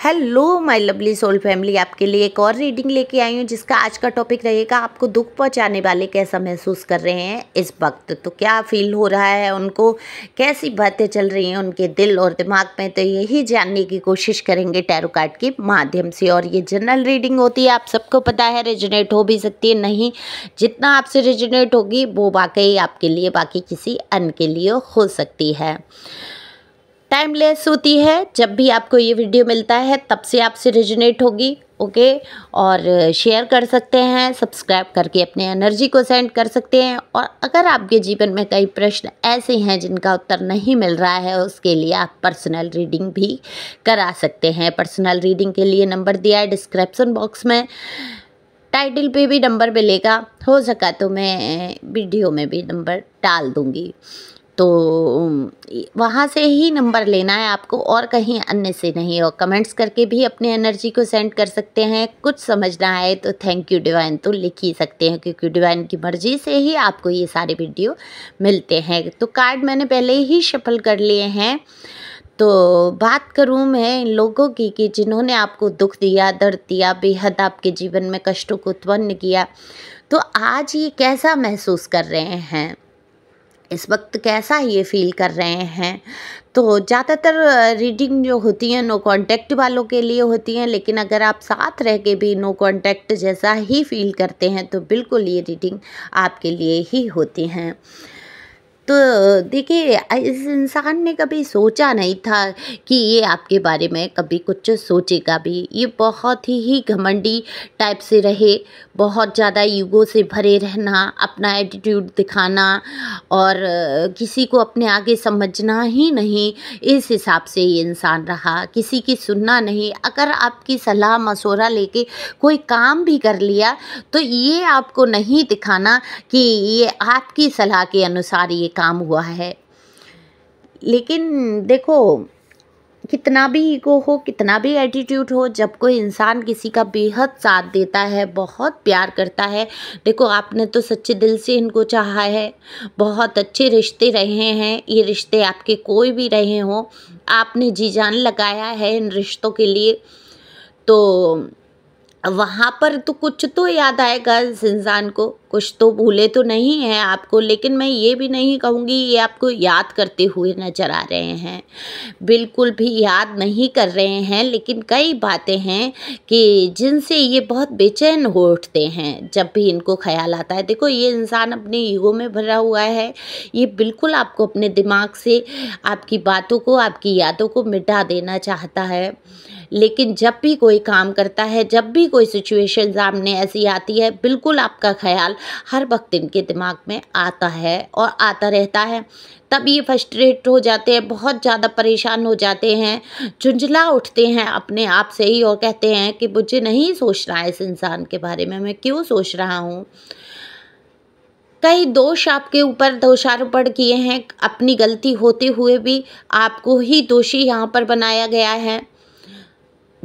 Hello my lovely soul family, आपके लिए एक और रीडिंग लेके आई हूँ जिसका आज का टॉपिक रहेगा आपको दुख पहुँचाने वाले कैसा महसूस कर रहे हैं इस वक्त। तो क्या फील हो रहा है उनको, कैसी बातें चल रही हैं उनके दिल और दिमाग में, तो यही जानने की कोशिश करेंगे टैरो कार्ड के माध्यम से। और ये जनरल रीडिंग होती है, आप सबको पता है, रेजोनेट हो भी सकती है, नहीं जितना आपसे रेजोनेट होगी वो वाकई आपके लिए, बाकी किसी अन्य के लिए हो सकती है। टाइमलेस होती है, जब भी आपको ये वीडियो मिलता है तब से आपसे रेजोनेट होगी। ओके, और शेयर कर सकते हैं, सब्सक्राइब करके अपने एनर्जी को सेंड कर सकते हैं। और अगर आपके जीवन में कई प्रश्न ऐसे हैं जिनका उत्तर नहीं मिल रहा है, उसके लिए आप पर्सनल रीडिंग भी करा सकते हैं। पर्सनल रीडिंग के लिए नंबर दिया है डिस्क्रिप्शन बॉक्स में, टाइटल पे भी नंबर मिलेगा, हो सका तो मैं वीडियो में भी नंबर डाल दूँगी, तो वहाँ से ही नंबर लेना है आपको और कहीं अन्य से नहीं। और कमेंट्स करके भी अपने एनर्जी को सेंड कर सकते हैं। कुछ समझना है तो थैंक यू डिवाइन तो लिख ही सकते हैं, क्योंकि डिवाइन की मर्जी से ही आपको ये सारे वीडियो मिलते हैं। तो कार्ड मैंने पहले ही शफल कर लिए हैं। तो बात करूं मैं इन लोगों की कि जिन्होंने आपको दुख दिया, दर्द दिया, बेहद आपके जीवन में कष्टों को उत्पन्न किया, तो आज ये कैसा महसूस कर रहे हैं, इस वक्त कैसा ये फील कर रहे हैं। तो ज़्यादातर रीडिंग जो होती हैं नो कांटेक्ट वालों के लिए होती हैं, लेकिन अगर आप साथ रह के भी नो कांटेक्ट जैसा ही फील करते हैं तो बिल्कुल ये रीडिंग आपके लिए ही होती हैं। तो देखिए, इस इंसान ने कभी सोचा नहीं था कि ये आपके बारे में कभी कुछ सोचेगा भी। ये बहुत ही घमंडी टाइप से रहे, बहुत ज़्यादा ईगो से भरे रहना, अपना एटीट्यूड दिखाना और किसी को अपने आगे समझना ही नहीं, इस हिसाब से ये इंसान रहा। किसी की सुनना नहीं, अगर आपकी सलाह मशवरा लेके कोई काम भी कर लिया तो ये आपको नहीं दिखाना कि ये आपकी सलाह के अनुसार ये काम हुआ है। लेकिन देखो, कितना भी ईगो हो, कितना भी एटीट्यूड हो, जब कोई इंसान किसी का बेहद साथ देता है, बहुत प्यार करता है, देखो आपने तो सच्चे दिल से इनको चाहा है, बहुत अच्छे रिश्ते रहे हैं, ये रिश्ते आपके कोई भी रहे हों, आपने जी जान लगाया है इन रिश्तों के लिए, तो वहाँ पर तो कुछ तो याद आएगा इस इंसान को, कुछ तो भूले तो नहीं है आपको। लेकिन मैं ये भी नहीं कहूँगी ये आपको याद करते हुए नज़र आ रहे हैं, बिल्कुल भी याद नहीं कर रहे हैं। लेकिन कई बातें हैं कि जिनसे ये बहुत बेचैन हो उठते हैं जब भी इनको ख्याल आता है। देखो, ये इंसान अपने ईगो में भरा हुआ है, ये बिल्कुल आपको अपने दिमाग से, आपकी बातों को, आपकी यादों को मिटा देना चाहता है। लेकिन जब भी कोई काम करता है, जब भी कोई सिचुएशन सामने ऐसी आती है, बिल्कुल आपका ख्याल हर वक्त इनके दिमाग में आता है और आता रहता है। तब ये फ्रस्ट्रेट हो जाते हैं, बहुत ज़्यादा परेशान हो जाते हैं, झुंझला उठते हैं अपने आप से ही और कहते हैं कि मुझे नहीं सोचना है इस इंसान के बारे में, मैं क्यों सोच रहा हूँ। कई दोष आपके ऊपर दोषारोपण किए हैं, अपनी गलती होते हुए भी आपको ही दोषी यहाँ पर बनाया गया है।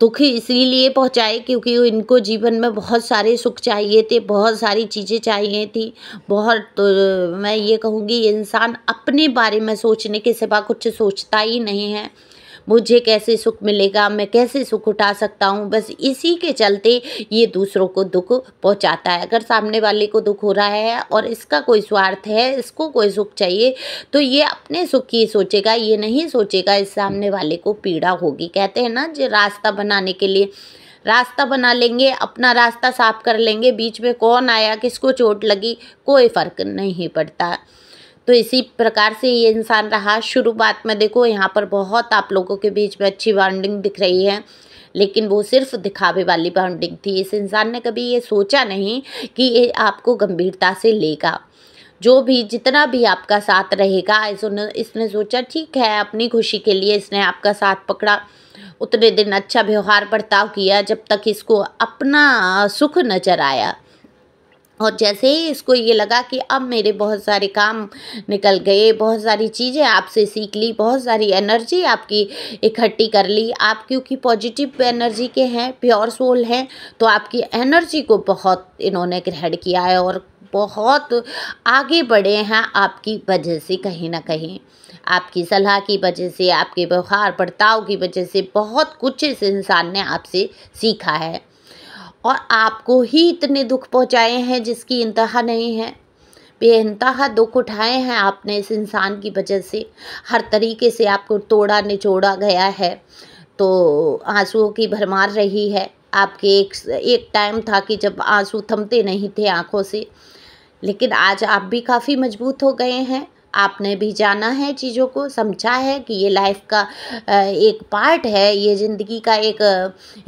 दुख इसीलिए पहुँचाए क्योंकि इनको जीवन में बहुत सारे सुख चाहिए थे, बहुत सारी चीज़ें चाहिए थी, बहुत, तो मैं ये कहूँगी ये इंसान अपने बारे में सोचने के सिवा कुछ सोचता ही नहीं है। मुझे कैसे सुख मिलेगा, मैं कैसे सुख उठा सकता हूँ, बस इसी के चलते ये दूसरों को दुख पहुँचाता है। अगर सामने वाले को दुख हो रहा है और इसका कोई स्वार्थ है, इसको कोई सुख चाहिए, तो ये अपने सुख की सोचेगा, ये नहीं सोचेगा इस सामने वाले को पीड़ा होगी। कहते हैं ना, जो रास्ता बनाने के लिए रास्ता बना लेंगे, अपना रास्ता साफ कर लेंगे, बीच में कौन आया, किसको चोट लगी, कोई फ़र्क नहीं पड़ता। तो इसी प्रकार से ये इंसान रहा। शुरुआत में देखो यहाँ पर बहुत आप लोगों के बीच में अच्छी बॉन्डिंग दिख रही है, लेकिन वो सिर्फ दिखावे वाली बॉन्डिंग थी। इस इंसान ने कभी ये सोचा नहीं कि ये आपको गंभीरता से लेगा। जो भी, जितना भी आपका साथ रहेगा, इसने सोचा ठीक है, अपनी खुशी के लिए इसने आपका साथ पकड़ा। उतने दिन अच्छा व्यवहार बर्ताव किया जब तक इसको अपना सुख नजर आया। और जैसे ही इसको ये लगा कि अब मेरे बहुत सारे काम निकल गए, बहुत सारी चीज़ें आपसे सीख ली, बहुत सारी एनर्जी आपकी इकट्ठी कर ली, आप क्योंकि पॉजिटिव एनर्जी के हैं, प्योर सोल हैं, तो आपकी एनर्जी को बहुत इन्होंने ग्रहण किया है और बहुत आगे बढ़े हैं आपकी वजह से कहीं ना कहीं। आपकी सलाह की वजह से, आपके व्यवहार बर्ताव की वजह से बहुत कुछ इस इंसान ने आपसे सीखा है और आपको ही इतने दुख पहुँचाए हैं जिसकी इंतहा नहीं है। बेइंतहा दुख उठाए हैं आपने इस इंसान की वजह से, हर तरीके से आपको तोड़ा निचोड़ा गया है, तो आंसुओं की भरमार रही है। आपके एक टाइम था कि जब आंसू थमते नहीं थे आँखों से, लेकिन आज आप भी काफ़ी मजबूत हो गए हैं। आपने भी जाना है चीज़ों को, समझा है कि ये लाइफ का एक पार्ट है, ये ज़िंदगी का एक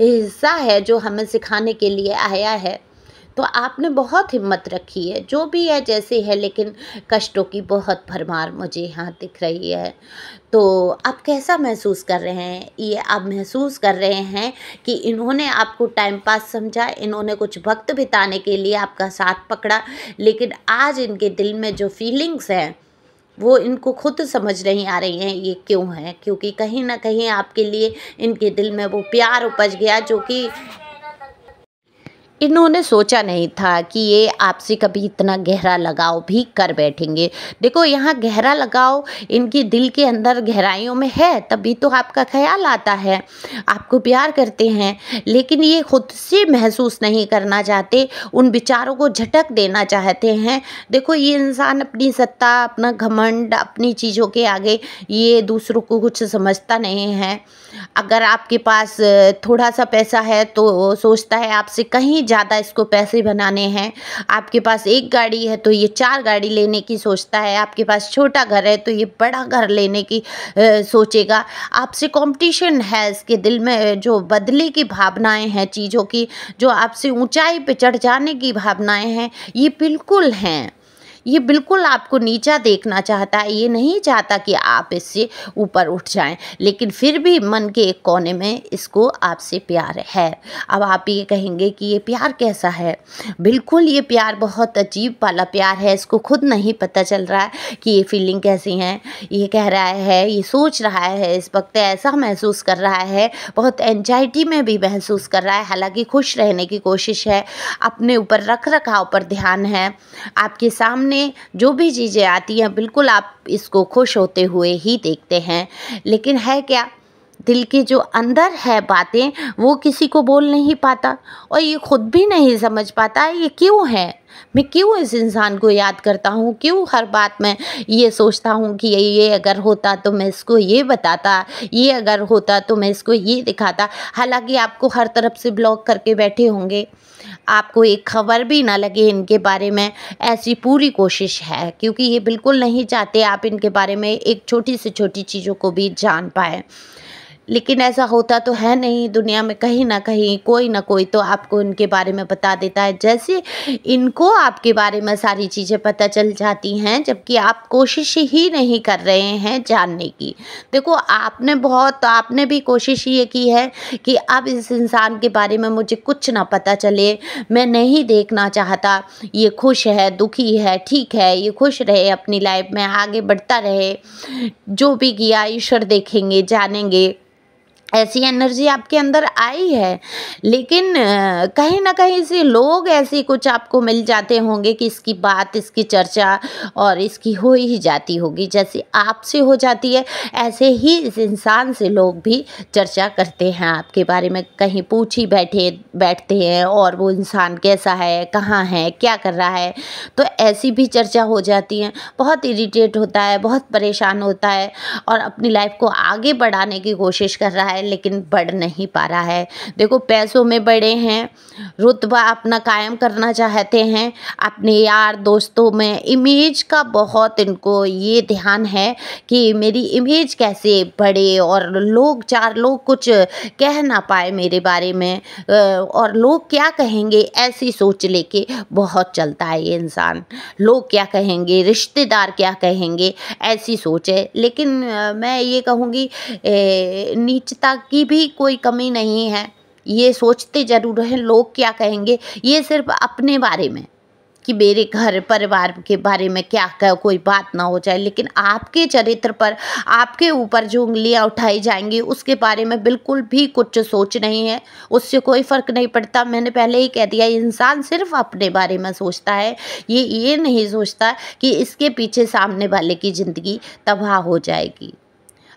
हिस्सा है जो हमें सिखाने के लिए आया है। तो आपने बहुत हिम्मत रखी है, जो भी है जैसे है, लेकिन कष्टों की बहुत भरमार मुझे यहाँ दिख रही है। तो आप कैसा महसूस कर रहे हैं? ये आप महसूस कर रहे हैं कि इन्होंने आपको टाइम पास समझा, इन्होंने कुछ वक्त बिताने के लिए आपका साथ पकड़ा, लेकिन आज इनके दिल में जो फीलिंग्स हैं वो इनको खुद समझ नहीं आ रही हैं ये क्यों है, क्योंकि कहीं ना कहीं आपके लिए इनके दिल में वो प्यार उपज गया जो कि इन्होंने सोचा नहीं था कि ये आपसे कभी इतना गहरा लगाव भी कर बैठेंगे। देखो, यहाँ गहरा लगाव इनके दिल के अंदर गहराइयों में है, तभी तो आपका ख्याल आता है, आपको प्यार करते हैं, लेकिन ये खुद से महसूस नहीं करना चाहते, उन विचारों को झटक देना चाहते हैं। देखो, ये इंसान अपनी सत्ता, अपना घमंड, अपनी चीज़ों के आगे ये दूसरों को कुछ समझता नहीं है। अगर आपके पास थोड़ा सा पैसा है तो सोचता है आपसे कहीं ज़्यादा इसको पैसे बनाने हैं। आपके पास एक गाड़ी है तो ये 4 गाड़ी लेने की सोचता है। आपके पास छोटा घर है तो ये बड़ा घर लेने की सोचेगा। आपसे कंपटीशन है, इसके दिल में जो बदले की भावनाएं हैं, चीज़ों की जो आपसे ऊंचाई पे चढ़ जाने की भावनाएं हैं, ये बिल्कुल हैं। ये बिल्कुल आपको नीचा देखना चाहता है, ये नहीं चाहता कि आप इससे ऊपर उठ जाएं, लेकिन फिर भी मन के एक कोने में इसको आपसे प्यार है। अब आप ये कहेंगे कि ये प्यार कैसा है? बिल्कुल ये प्यार बहुत अजीब वाला प्यार है, इसको खुद नहीं पता चल रहा है कि ये फीलिंग कैसी हैं। ये कह रहा है, ये सोच रहा है, इस वक्त ऐसा महसूस कर रहा है, बहुत एंजाइटी में भी महसूस कर रहा है, हालांकि खुश रहने की कोशिश है, अपने ऊपर रख रखाव पर ध्यान है। आपके सामने जो भी चीज़ें आती हैं बिल्कुल आप इसको खुश होते हुए ही देखते हैं, लेकिन है क्या, दिल के जो अंदर है बातें वो किसी को बोल नहीं पाता और ये खुद भी नहीं समझ पाता ये क्यों है। मैं क्यों इस इंसान को याद करता हूँ, क्यों हर बात में ये सोचता हूँ कि ये अगर होता तो मैं इसको ये बताता, ये अगर होता तो मैं इसको ये दिखाता। हालांकि आपको हर तरफ से ब्लॉक करके बैठे होंगे, आपको एक खबर भी ना लगे इनके बारे में, ऐसी पूरी कोशिश है, क्योंकि ये बिल्कुल नहीं चाहते आप इनके बारे में एक छोटी से छोटी चीज़ों को भी जान पाए। लेकिन ऐसा होता तो है नहीं, दुनिया में कहीं ना कहीं कोई ना कोई तो आपको इनके बारे में बता देता है, जैसे इनको आपके बारे में सारी चीज़ें पता चल जाती हैं, जबकि आप कोशिश ही नहीं कर रहे हैं जानने की। देखो, आपने भी कोशिश ये की है कि अब इस इंसान के बारे में मुझे कुछ ना पता चले, मैं नहीं देखना चाहता, ये खुश है, दुखी है, ठीक है, ये खुश रहे, अपनी लाइफ में आगे बढ़ता रहे, जो भी किया ईश्वर देखेंगे, जानेंगे, ऐसी एनर्जी आपके अंदर आई है। लेकिन कहीं ना कहीं से लोग ऐसे कुछ आपको मिल जाते होंगे कि इसकी बात, इसकी चर्चा और इसकी हो ही जाती होगी, जैसे आपसे हो जाती है ऐसे ही इस इंसान से लोग भी चर्चा करते हैं आपके बारे में, कहीं पूछ ही बैठते हैं और वो इंसान कैसा है, कहाँ है, क्या कर रहा है, तो ऐसी भी चर्चा हो जाती है। बहुत इरिटेट होता है, बहुत परेशान होता है और अपनी लाइफ को आगे बढ़ाने की कोशिश कर रहा है, लेकिन बढ़ नहीं पा रहा है। देखो, पैसों में बड़े हैं, रुतबा अपना कायम करना चाहते हैं, अपने यार दोस्तों में इमेज का बहुत इनको ये ध्यान है कि मेरी इमेज कैसे बढ़े और चार लोग कुछ कह ना पाए मेरे बारे में, और लोग क्या कहेंगे ऐसी सोच लेके बहुत चलता है ये इंसान। लोग क्या कहेंगे, रिश्तेदार क्या कहेंगे, ऐसी सोच है। लेकिन मैं ये कहूँगी नीचता की भी कोई कमी नहीं है, ये सोचते ज़रूर हैं लोग क्या कहेंगे, ये सिर्फ अपने बारे में, कि मेरे घर परिवार के बारे में क्या कोई बात ना हो जाए, लेकिन आपके चरित्र पर, आपके ऊपर जो उंगलियां उठाई जाएंगी उसके बारे में बिल्कुल भी कुछ सोच नहीं है। उससे कोई फ़र्क नहीं पड़ता। मैंने पहले ही कह दिया, इंसान सिर्फ अपने बारे में सोचता है। ये नहीं सोचता कि इसके पीछे सामने वाले की ज़िंदगी तबाह हो जाएगी।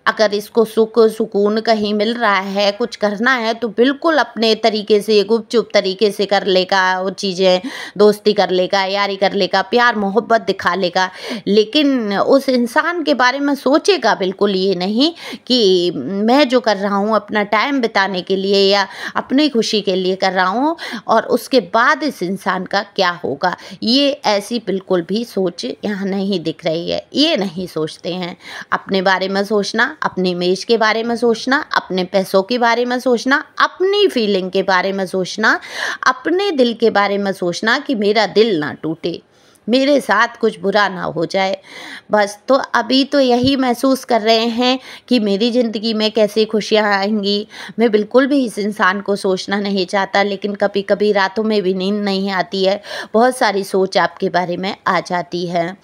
अगर इसको सुख सुकून कहीं मिल रहा है, कुछ करना है, तो बिल्कुल अपने तरीके से, गुपचुप तरीके से कर लेगा वो चीज़ें, दोस्ती कर लेगा, यारी कर लेगा, प्यार मोहब्बत दिखा लेगा, लेकिन उस इंसान के बारे में सोचेगा बिल्कुल ये नहीं कि मैं जो कर रहा हूँ अपना टाइम बिताने के लिए या अपनी खुशी के लिए कर रहा हूँ, और उसके बाद इस इंसान का क्या होगा। ये ऐसी बिल्कुल भी सोच यहाँ नहीं दिख रही है। ये नहीं सोचते हैं। अपने बारे में सोचना, अपनी इमेज के बारे में सोचना, अपने पैसों के बारे में सोचना, अपनी फीलिंग के बारे में सोचना, अपने दिल के बारे में सोचना कि मेरा दिल ना टूटे, मेरे साथ कुछ बुरा ना हो जाए। बस तो अभी तो यही महसूस कर रहे हैं कि मेरी ज़िंदगी में कैसे खुशियाँ आएंगी। मैं बिल्कुल भी इस इंसान को सोचना नहीं चाहता, लेकिन कभी कभी रातों में भी नींद नहीं आती है। बहुत सारी सोच आपके बारे में आ जाती है।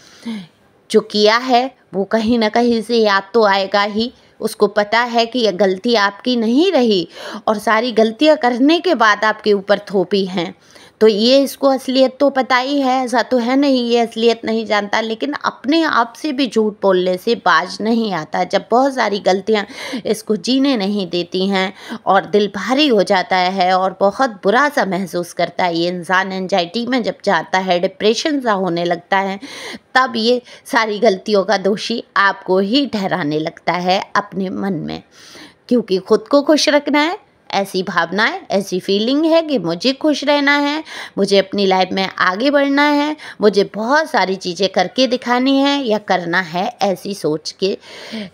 जो किया है वो कहीं ना कहीं से याद तो आएगा ही। उसको पता है कि यह गलती आपकी नहीं रही, और सारी गलतियां करने के बाद आपके ऊपर थोपी हैं। तो ये इसको असलियत तो पता ही है, ऐसा तो है नहीं ये असलियत नहीं जानता, लेकिन अपने आप से भी झूठ बोलने से बाज नहीं आता। जब बहुत सारी गलतियां इसको जीने नहीं देती हैं और दिल भारी हो जाता है और बहुत बुरा सा महसूस करता है, ये इंसान एंजाइटी में जब जाता है, डिप्रेशन सा होने लगता है, तब ये सारी गलतियों का दोषी आपको ही ठहराने लगता है अपने मन में। क्योंकि खुद को खुश रखना है, ऐसी भावनाएं, ऐसी फीलिंग है कि मुझे खुश रहना है, मुझे अपनी लाइफ में आगे बढ़ना है, मुझे बहुत सारी चीज़ें करके दिखानी है या करना है, ऐसी सोच के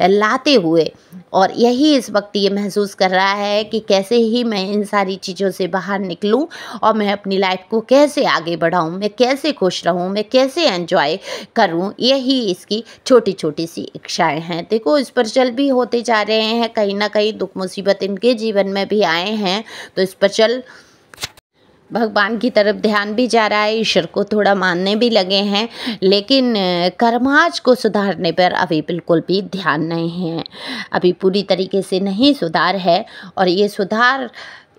लाते हुए, और यही इस वक्त ये महसूस कर रहा है कि कैसे ही मैं इन सारी चीज़ों से बाहर निकलूं और मैं अपनी लाइफ को कैसे आगे बढ़ाऊं, मैं कैसे खुश रहूं, मैं कैसे एंजॉय करूं। यही इसकी छोटी छोटी सी इच्छाएं हैं। देखो, इस पर चल भी होते जा रहे हैं, कहीं ना कहीं दुख मुसीबत इनके जीवन में भी आए हैं, तो इस पर चल भगवान की तरफ ध्यान भी जा रहा है, ईश्वर को थोड़ा मानने भी लगे हैं, लेकिन कर्माज को सुधारने पर अभी बिल्कुल भी ध्यान नहीं है। अभी पूरी तरीके से नहीं सुधार है, और ये सुधार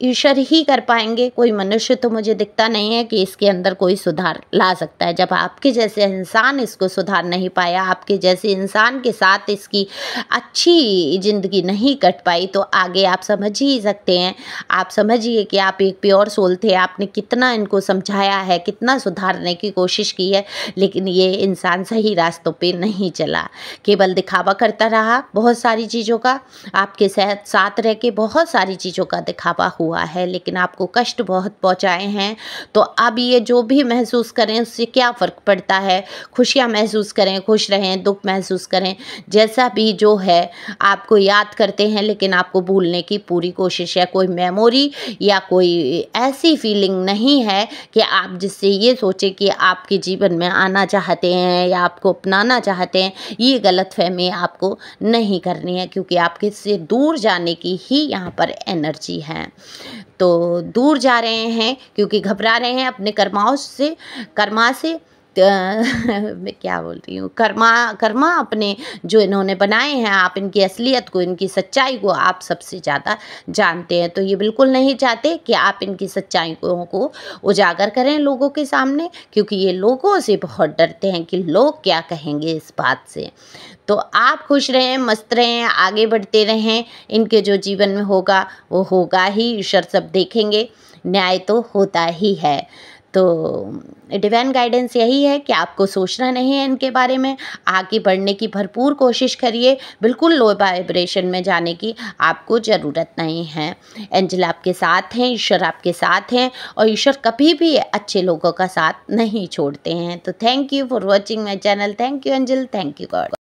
ईश्वर ही कर पाएंगे। कोई मनुष्य तो मुझे दिखता नहीं है कि इसके अंदर कोई सुधार ला सकता है। जब आपके जैसे इंसान इसको सुधार नहीं पाया, आपके जैसे इंसान के साथ इसकी अच्छी ज़िंदगी नहीं कट पाई, तो आगे आप समझ ही सकते हैं। आप समझिए कि आप एक प्योर सोल थे, आपने कितना इनको समझाया है, कितना सुधारने की कोशिश की है, लेकिन ये इंसान सही रास्तों पे नहीं चला, केवल दिखावा करता रहा बहुत सारी चीज़ों का। आपके साथ रह के बहुत सारी चीज़ों का दिखावा हुआ है, लेकिन आपको कष्ट बहुत पहुंचाए हैं। तो अब ये जो भी महसूस करें उससे क्या फ़र्क पड़ता है। खुशियां महसूस करें, खुश रहें, दुख महसूस करें, जैसा भी जो है आपको याद करते हैं, लेकिन आपको भूलने की पूरी कोशिश है। कोई मेमोरी या कोई ऐसी फीलिंग नहीं है कि आप जिससे ये सोचे कि आपके जीवन में आना चाहते हैं या आपको अपनाना चाहते हैं। ये गलतफहमी आपको नहीं करनी है, क्योंकि आपके से दूर जाने की ही यहाँ पर एनर्जी है। तो दूर जा रहे हैं क्योंकि घबरा रहे हैं अपने कर्मा से मैं क्या बोल रही हूँ, कर्मा अपने जो इन्होंने बनाए हैं। आप इनकी असलियत को, इनकी सच्चाई को आप सबसे ज़्यादा जानते हैं, तो ये बिल्कुल नहीं चाहते कि आप इनकी सच्चाई को उजागर करें लोगों के सामने, क्योंकि ये लोगों से बहुत डरते हैं कि लोग क्या कहेंगे इस बात से। तो आप खुश रहें, मस्त रहें, आगे बढ़ते रहें। इनके जो जीवन में होगा वो होगा ही, ईश्वर सब देखेंगे, न्याय तो होता ही है। तो डिवाइन गाइडेंस यही है कि आपको सोचना नहीं है इनके बारे में, आगे बढ़ने की भरपूर कोशिश करिए। बिल्कुल लो वाइब्रेशन में जाने की आपको ज़रूरत नहीं है। एंजल आपके साथ हैं, ईश्वर आपके साथ हैं, और ईश्वर कभी भी अच्छे लोगों का साथ नहीं छोड़ते हैं। तो thank you for watching my channel. Thank you angel, thank you God.